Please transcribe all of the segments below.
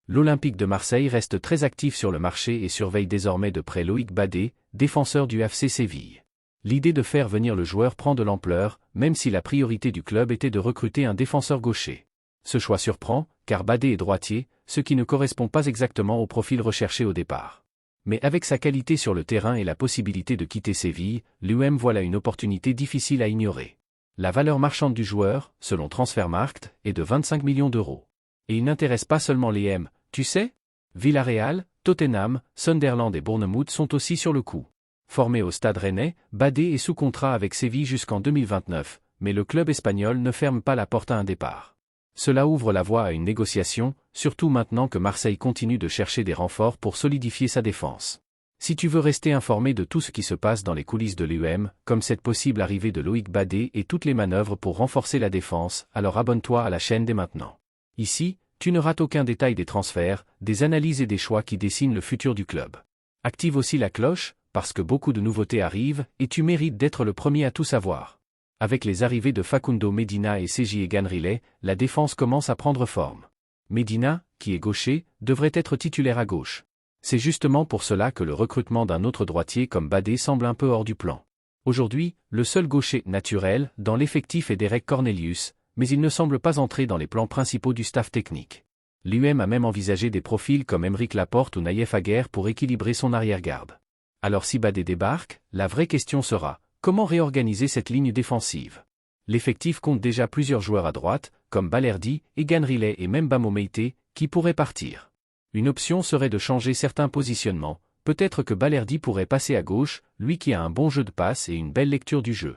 L'Olympique de Marseille reste très actif sur le marché et surveille désormais de près Loïc Badé, défenseur du FC Séville. L'idée de faire venir le joueur prend de l'ampleur, même si la priorité du club était de recruter un défenseur gaucher. Ce choix surprend, car Badé est droitier, ce qui ne correspond pas exactement au profil recherché au départ. Mais avec sa qualité sur le terrain et la possibilité de quitter Séville, l'UM voit là une opportunité difficile à ignorer. La valeur marchande du joueur, selon Transfermarkt, est de 25 millions d'euros. Et il n'intéresse pas seulement les M, tu sais ? Villarreal, Tottenham, Sunderland et Bournemouth sont aussi sur le coup. Formé au Stade Rennais, Badé est sous contrat avec Séville jusqu'en 2029, mais le club espagnol ne ferme pas la porte à un départ. Cela ouvre la voie à une négociation, surtout maintenant que Marseille continue de chercher des renforts pour solidifier sa défense. Si tu veux rester informé de tout ce qui se passe dans les coulisses de l'UM, comme cette possible arrivée de Loïc Badé et toutes les manœuvres pour renforcer la défense, alors abonne-toi à la chaîne dès maintenant. Ici, tu ne rates aucun détail des transferts, des analyses et des choix qui dessinent le futur du club. Active aussi la cloche, parce que beaucoup de nouveautés arrivent, et tu mérites d'être le premier à tout savoir. Avec les arrivées de Facundo Medina et Sergi Egan-Riley, la défense commence à prendre forme. Medina, qui est gaucher, devrait être titulaire à gauche. C'est justement pour cela que le recrutement d'un autre droitier comme Badé semble un peu hors du plan. Aujourd'hui, le seul gaucher naturel dans l'effectif est Derek Cornelius, mais il ne semble pas entrer dans les plans principaux du staff technique. L'UM a même envisagé des profils comme Aymeric Laporte ou Naïef Aguerd pour équilibrer son arrière-garde. Alors si Badé débarque, la vraie question sera, comment réorganiser cette ligne défensive ? L'effectif compte déjà plusieurs joueurs à droite, comme Balerdi, Egan-Riley et même Bamo Meïté, qui pourraient partir. Une option serait de changer certains positionnements, peut-être que Balerdi pourrait passer à gauche, lui qui a un bon jeu de passe et une belle lecture du jeu.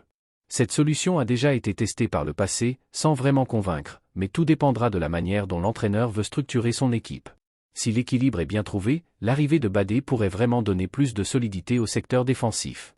Cette solution a déjà été testée par le passé, sans vraiment convaincre, mais tout dépendra de la manière dont l'entraîneur veut structurer son équipe. Si l'équilibre est bien trouvé, l'arrivée de Badé pourrait vraiment donner plus de solidité au secteur défensif.